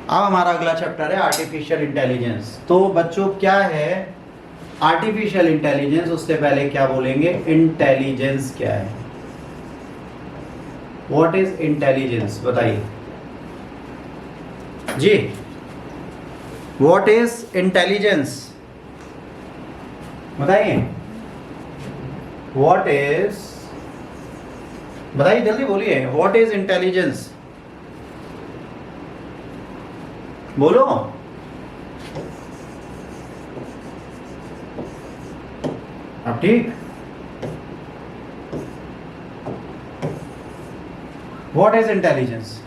अब हमारा अगला चैप्टर है आर्टिफिशियल इंटेलिजेंस। तो बच्चों क्या है आर्टिफिशियल इंटेलिजेंस, उससे पहले क्या बोलेंगे, इंटेलिजेंस क्या है, व्हाट इज इंटेलिजेंस, बताइए जी, व्हाट इज इंटेलिजेंस, बताइए व्हाट इज, बताइए जल्दी बोलिए, व्हाट इज इंटेलिजेंस, बोलो। अब ठीक, व्हाट इज इंटेलिजेंस,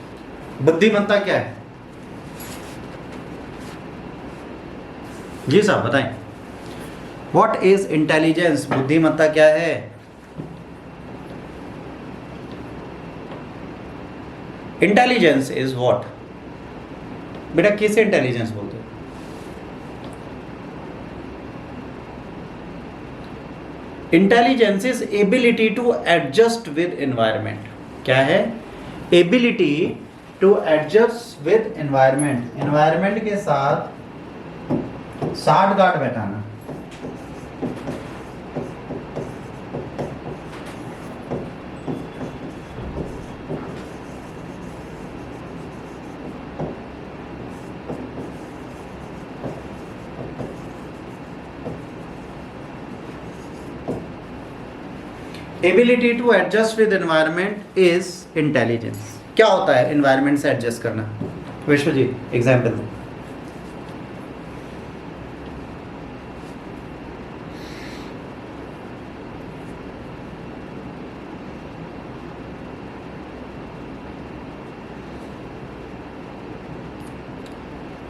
बुद्धिमत्ता क्या है, जी साहब बताएं, व्हाट इज इंटेलिजेंस, बुद्धिमत्ता क्या है। इंटेलिजेंस इज व्हाट, बेटा किसे इंटेलिजेंस बोलते हैं, intelligence is ability to adjust with environment, क्या है, ability to adjust with environment, environment के साथ साठ गांठ बैठाना, ability to adjust with environment is intelligence. क्या होता है एनवायरमेंट से एडजस्ट करना, विश्वजीत एग्जाम्पल दो।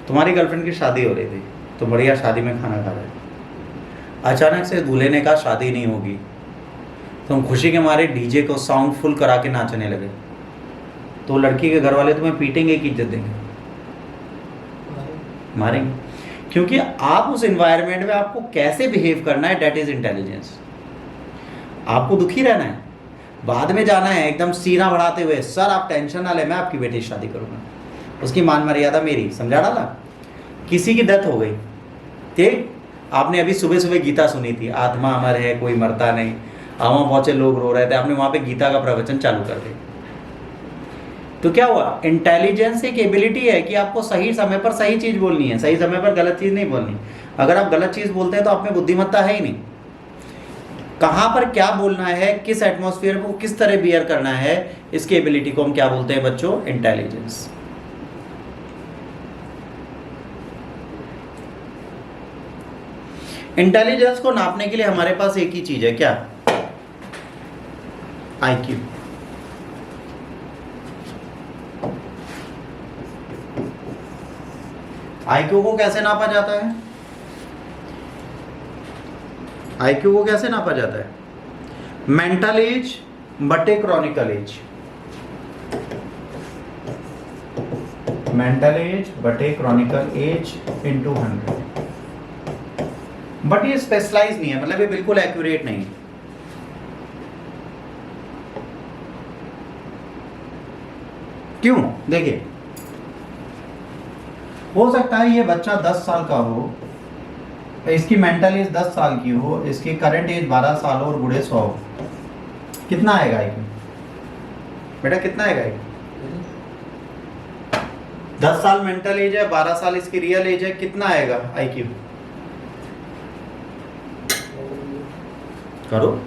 तुम्हारी गर्लफ्रेंड की शादी हो रही थी, तुम बढ़िया शादी में खाना खा रहे, अचानक से दूल्हे ने कहा शादी नहीं होगी, तुम खुशी के मारे डीजे को साउंड फुल करा के नाचने लगे, तो लड़की के घर वाले तुम्हें पीटेंगे कि इज्जत देंगे, मारेंगे, क्योंकि आप उस एनवायरनमेंट में आपको कैसे बिहेव करना है, डेट इज इंटेलिजेंस। आपको दुखी रहना है, बाद में जाना है एकदम सीना बढ़ाते हुए, सर आप टेंशन ना ले मैं आपकी बेटी से शादी करूंगा, उसकी मान मर्यादा मेरी, समझा डाला। किसी की डेथ हो गई, ठीक, आपने अभी सुबह सुबह गीता सुनी थी, आत्मा अमर है कोई मरता नहीं, वहाँ बहुत से लोग रो रहे थे, आपने वहाँ पे गीता का प्रवचन चालू कर दिया, तो क्या हुआ, इंटेलिजेंस एक एबिलिटी है कि आपको सही समय पर सही चीज बोलनी है, सही समय पर गलत चीज नहीं बोलनी। अगर आप गलत चीज बोलते हैं तो आप में बुद्धिमत्ता है ही नहीं। कहाँ पर क्या बोलना है, किस एटमॉस्फेयर को किस तरह बियर करना है, इसकी एबिलिटी को हम क्या बोलते हैं बच्चों, इंटेलिजेंस। इंटेलिजेंस को नापने के लिए हमारे पास एक ही चीज है, क्या, आईक्यू। आईक्यू को कैसे नापा जाता है, आईक्यू को कैसे नापा जाता है, मेंटल एज बटे क्रॉनिकल एज, मेंटल एज बटे क्रॉनिकल एज इंटू 100। बट ये स्पेशलाइज नहीं है, मतलब ये बिल्कुल एक्यूरेट नहीं है। क्यों, देखिए हो सकता है ये बच्चा 10 साल का हो, इसकी मेंटल एज 10 साल की हो, इसकी करंट एज 12 साल हो और बूढ़े 100 हो, कितना आएगा आईक्यू, बेटा कितना आएगा आईक्यू, 10 साल मेंटल एज है, 12 साल इसकी रियल एज है, कितना आएगा आईक्यू, करो,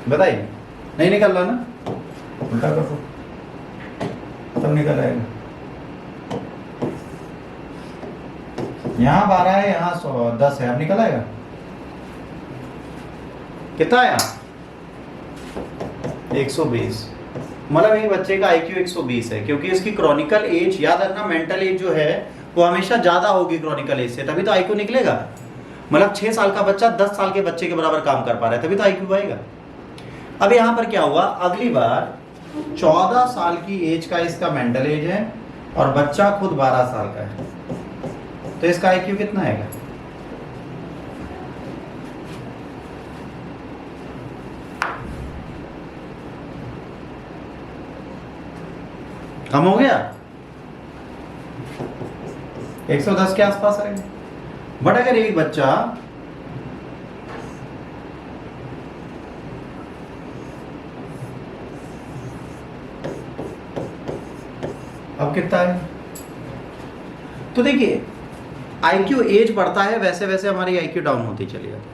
बताइए, नहीं निकल रहा ना, उल्टा कर दो तब निकल आएगा। यहाँ 12 है, यहाँ 10 है, अब निकल आएगा, कितना आया 120। मतलब ये बच्चे का आईक्यू 120 है, क्योंकि इसकी क्रॉनिकल एज, याद रखना मेंटल एज जो है वो हमेशा ज्यादा होगी क्रॉनिकल एज से, तभी तो आईक्यू निकलेगा। मतलब 6 साल का बच्चा 10 साल के बच्चे के बराबर काम कर पा रहा है, तभी तो आईक्यू आएगा। अब यहाँ पर क्या हुआ, अगली बार 14 साल की एज का इसका मेंटल एज है और बच्चा खुद 12 साल का है, तो इसका आईक्यू कितना आएगा, कम हो गया, 110 के आसपास रहेगा। बट अगर एक बच्चा अब कितना है, तो देखिए आईक्यू एज बढ़ता है वैसे वैसे हमारी आईक्यू डाउन होती चली जाती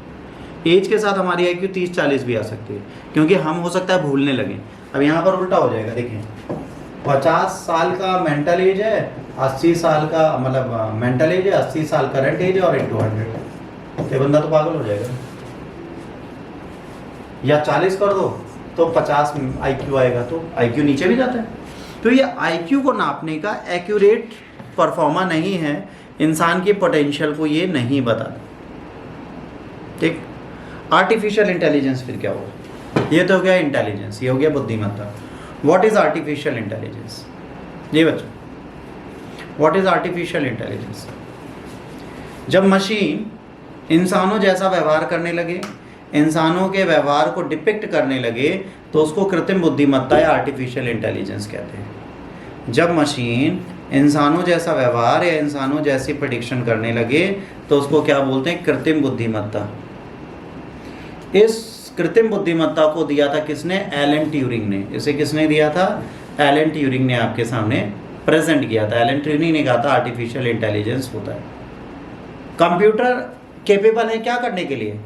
है। एज के साथ हमारी आईक्यू 30-40 भी आ सकती है, क्योंकि हम हो सकता है भूलने लगे। अब यहाँ पर उल्टा हो जाएगा, देखिए 50 साल का मेंटल एज है, 80 साल का मतलब मेंटल एज है, 80 साल करंट एज है और 100, ये बंदा तो पागल हो जाएगा। या 40 कर दो तो 50 आईक्यू आएगा, तो आईक्यू नीचे भी जाता है। तो ये आईक्यू को नापने का एक्यूरेट परफॉर्मा नहीं है, इंसान की पोटेंशियल को ये नहीं बताता। ठीक, आर्टिफिशियल इंटेलिजेंस फिर क्या होगा? ये तो हो गया इंटेलिजेंस, ये हो गया बुद्धिमत्ता। What is artificial intelligence? ये बच्चों, व्हाट इज आर्टिफिशियल इंटेलिजेंस? जब मशीन इंसानों जैसा व्यवहार करने लगे, इंसानों के व्यवहार को डिपिक्ट करने लगे, तो उसको कृत्रिम बुद्धिमत्ता या आर्टिफिशियल इंटेलिजेंस कहते हैं। जब मशीन इंसानों जैसा व्यवहार या इंसानों जैसी प्रेडिक्शन करने लगे, तो उसको क्या बोलते हैं? कृत्रिम बुद्धिमत्ता। इस कृत्रिम बुद्धिमत्ता को दिया था किसने? एलन ट्यूरिंग ने। इसे किसने दिया था? एलन ट्यूरिंग ने आपके सामने प्रेजेंट किया था। एलन ट्यूरिंग ने कहा था आर्टिफिशियल इंटेलिजेंस होता है। कंप्यूटर कैपेबल है क्या करने के लिए?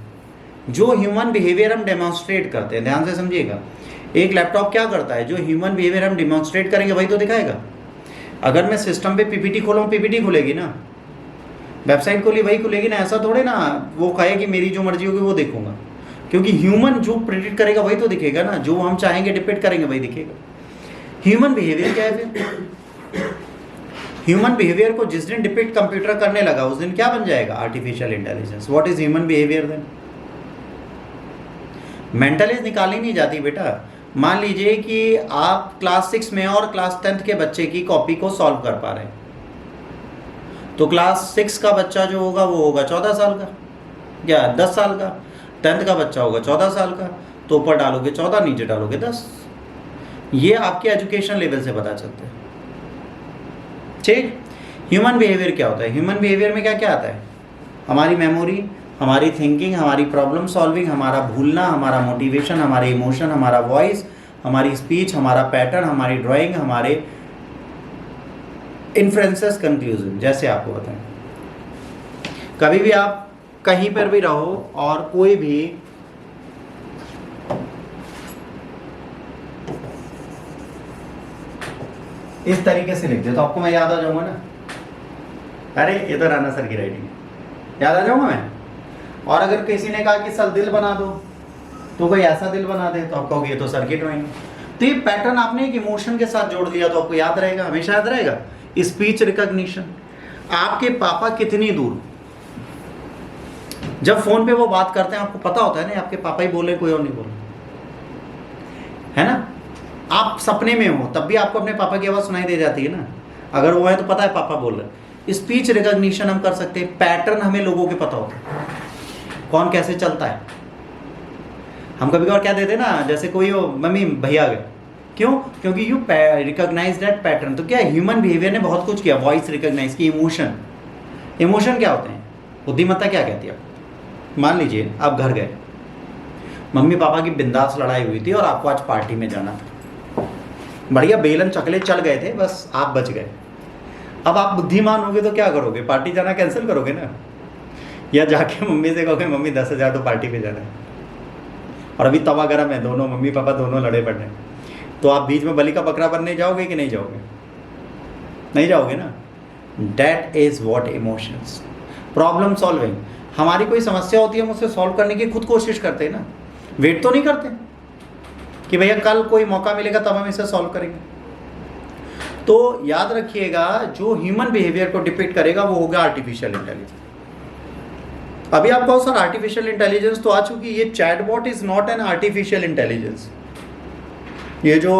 जो ह्यूमन बिहेवियर हम डेमोन्स्ट्रेट करते हैं, ध्यान से समझिएगा। एक लैपटॉप क्या करता है? जो ह्यूमन बिहेवियर हम डेमोन्स्ट्रेट करेंगे वही तो दिखाएगा। अगर मैं सिस्टम पे पीपीटी खोलूँ, पीपीटी खुलेगी ना, वेबसाइट खोली वही खुलेगी ना। ऐसा थोड़े ना वो कहे कि मेरी जो मर्जी होगी वो देखूंगा, क्योंकि ह्यूमन जो प्रेडिक्ट करेगा वही तो दिखेगा ना, जो हम चाहेंगे डिपेक्ट करेंगे वही दिखेगा। ह्यूमन बिहेवियर क्या है फिर? ह्यूमन बिहेवियर को जिस दिन डिपेक्ट कंप्यूटर करने लगा उस दिन क्या बन जाएगा? Artificial intelligence. What is human behaviour then? Mental age निकाली नहीं जाती बेटा। मान लीजिए कि आप क्लास 6 में और क्लास 10th के बच्चे की कॉपी को सॉल्व कर पा रहे हैं, तो क्लास 6 का बच्चा जो होगा वो होगा 14 साल का या 10 साल का, 10th का बच्चा होगा 14 साल का। तो ऊपर डालोगे 14, नीचे डालोगे 10। ये आपके एजुकेशन लेवल से पता चलता है। ठीक, ह्यूमन बिहेवियर क्या होता है? ह्यूमन बिहेवियर में क्या क्या आता है? हमारी मेमोरी, हमारी थिंकिंग, हमारी प्रॉब्लम सॉल्विंग, हमारा भूलना, हमारा मोटिवेशन, हमारे इमोशन, हमारा वॉइस, हमारी स्पीच, हमारा पैटर्न, हमारी ड्राइंग, हमारे इन्फ्रेंसेस, कंक्लूजन। जैसे आपको बताएं, कभी भी आप कहीं पर भी रहो और कोई भी इस तरीके से लिख दे तो आपको मैं याद आ जाऊंगा ना, अरे ये तो राणा सर की राइटिंग है, याद आ जाऊंगा मैं। और अगर किसी ने कहा कि सर दिल बना दो, तो कोई ऐसा दिल बना दे तो आप कहोगे ये तो सर की ड्राइंग है। तो ये पैटर्न आपने एक इमोशन के साथ जोड़ दिया तो आपको याद रहेगा, हमेशा याद रहेगा। स्पीच रिकॉग्निशन, आपके पापा कितनी दूर, जब फोन पे वो बात करते हैं आपको पता होता है ना आपके पापा ही बोले, कोई और नहीं बोले, है ना। आप सपने में हो तब भी आपको अपने पापा की आवाज़ सुनाई दे जाती है ना, अगर वो है तो पता है पापा बोल रहे। स्पीच रिकॉग्निशन हम कर सकते हैं, पैटर्न हमें लोगों के पता होता है, कौन कैसे चलता है। हम कभी कभार क्या देते ना, जैसे कोई हो मम्मी भैया गए, क्यों? क्योंकि यू रिकॉग्नाइज दैट पैटर्न। तो क्या ह्यूमन बिहेवियर ने बहुत कुछ किया, वॉइस रिकॉग्नाइज की, इमोशन। इमोशन क्या होते हैं? बुद्धिमत्ता क्या कहती है? मान लीजिए आप घर गए, मम्मी पापा की बिंदास लड़ाई हुई थी और आपको आज पार्टी में जाना था, बढ़िया बेलन चकले चल गए थे, बस आप बच गए। अब आप बुद्धिमान होगे तो क्या करोगे? पार्टी जाना कैंसिल करोगे ना, या जाके मम्मी से कहोगे मम्मी 10,000 तो पार्टी पे जाना है, और अभी तवा गरम है, दोनों मम्मी पापा दोनों लड़े पड़ रहे हैं, तो आप बीच में बलि का बकरा बनने जाओगे कि नहीं जाओगे? नहीं जाओगे ना। That is what emotions. Problem solving, हमारी कोई समस्या होती है हम उसे सॉल्व करने की खुद कोशिश करते हैं ना, वेट तो नहीं करते कि भैया कल कोई मौका मिलेगा तब हम इसे सॉल्व करेंगे। तो याद रखिएगा, जो ह्यूमन बिहेवियर को डिपिक्ट करेगा वो होगा आर्टिफिशियल इंटेलिजेंस। अभी आप कहो सर आर्टिफिशियल इंटेलिजेंस तो आ चुकी, ये chatbot is not an artificial intelligence. ये जो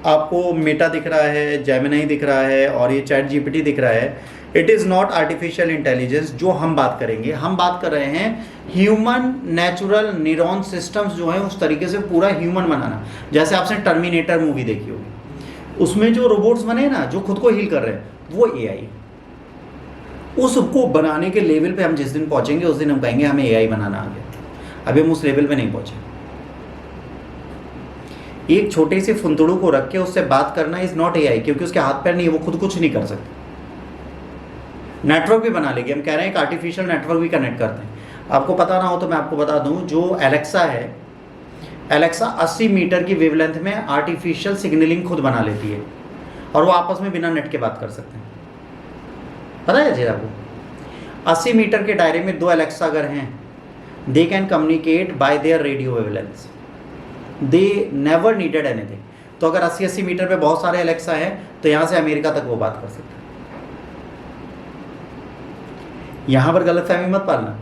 आपको मेटा दिख रहा है, जेमिनी दिख रहा है और ये चैट जीपीटी दिख रहा है, it is not artificial intelligence. जो हम बात करेंगे, हम बात कर रहे हैं ह्यूमन नेचुरल न्यूरॉन सिस्टम्स जो है उस तरीके से पूरा ह्यूमन बनाना। जैसे आपने टर्मिनेटर मूवी देखी होगी, उसमें जो रोबोट्स बने ना जो खुद को हील कर रहे हैं वो एआई। उसको बनाने के लेवल पे हम जिस दिन पहुंचेंगे उस दिन हम कहेंगे हमें एआई बनाना आ गया। अभी हम उस लेवल पे नहीं पहुंचे। एक छोटे से फुंतड़ू को रख के उससे बात करना इज नॉट एआई, क्योंकि उसके हाथ पैर नहीं है, वो खुद कुछ नहीं कर सकते। नेटवर्क भी बना लेगी, हम कह रहे हैं कि आर्टिफिशियल नेटवर्क भी कनेक्ट करते हैं। आपको पता ना हो तो मैं आपको बता दूं, जो एलेक्सा है, एलेक्सा 80 मीटर की वेवलेंथ में आर्टिफिशियल सिग्नलिंग खुद बना लेती है और वो आपस में बिना नेट के बात कर सकते हैं। पता है जी आपको? 80 मीटर के दायरे में 2 एलेक्सा अगर हैं, they can communicate bye there radio wavelength, they never needed anything. तो अगर 80-80 मीटर पे बहुत सारे एलेक्सा हैं तो यहाँ से अमेरिका तक वो बात कर सकते हैं। यहाँ पर गलतफहमी मत पालना।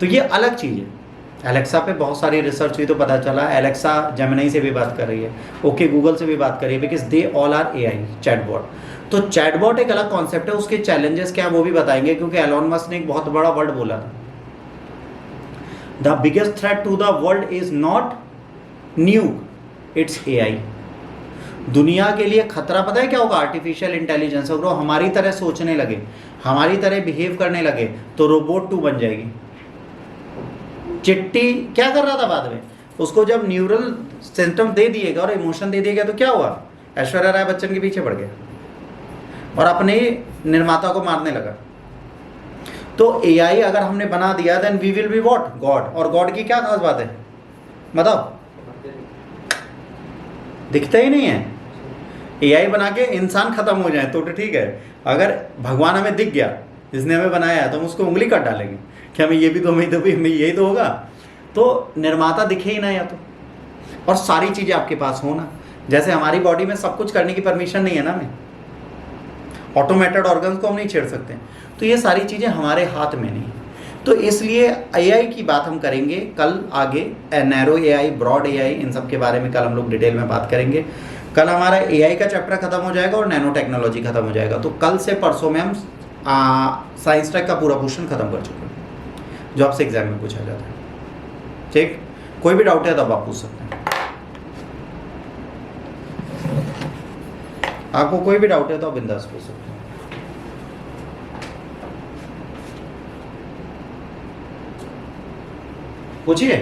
तो ये अलग चीज़ है। एलेक्सा पे बहुत सारी रिसर्च हुई तो पता चला एलेक्सा जेमिनी से भी बात कर रही है, ओके गूगल से भी बात कर रही है, because they all are AI chatbot. तो चैटबॉट एक अलग कॉन्सेप्ट है, उसके चैलेंजेस क्या है वो भी बताएंगे, क्योंकि एलोन मस्क ने एक बहुत बड़ा वर्ड बोला था, the biggest threat to the world is not new, it's AI. दुनिया के लिए खतरा पता है क्या होगा? Artificial intelligence. अगर वो हमारी तरह सोचने लगे, हमारी तरह बिहेव करने लगे तो रोबोट 2 बन जाएगी। चिट्टी क्या कर रहा था बाद में? उसको जब न्यूरल सिस्टम दे दिएगा और इमोशन दे दिएगा तो क्या हुआ? ऐश्वर्या राय बच्चन के पीछे पड़ गया और अपने निर्माता को मारने लगा। तो एआई अगर हमने बना दिया then we will be what? God. और गॉड की क्या खास बात है बताओ? दिखता ही नहीं है। एआई बना के इंसान खत्म हो जाए तो ठीक है, अगर भगवान हमें दिख गया जिसने हमें बनाया है तो हम उसको उंगली काट डालेंगे कि हमें ये भी तो, हमें तो भी, हमें यही तो होगा। तो निर्माता दिखे ही ना या तो, और सारी चीज़ें आपके पास हो ना। जैसे हमारी बॉडी में सब कुछ करने की परमिशन नहीं है ना हमें, ऑटोमेटेड ऑर्गन्स को हम नहीं छेड़ सकते। तो ये सारी चीज़ें हमारे हाथ में नहीं। तो इसलिए एआई की बात हम करेंगे कल आगे, नैरो एआई, ब्रॉड एआई, इन सब के बारे में कल हम लोग डिटेल में बात करेंगे। कल हमारा एआई का चैप्टर खत्म हो जाएगा और नैनो टेक्नोलॉजी खत्म हो जाएगा। तो कल से परसों में हम साइंस ट्रैक का पूरा पोर्शन खत्म कर चुके हैं जो आपसे एग्जाम में पूछा जाता है। ठीक, कोई भी डाउट है तो आप पूछ सकते हैं। आपको कोई भी डाउट है तो आप बिंदास पूछ सकते हैं। पूछिए।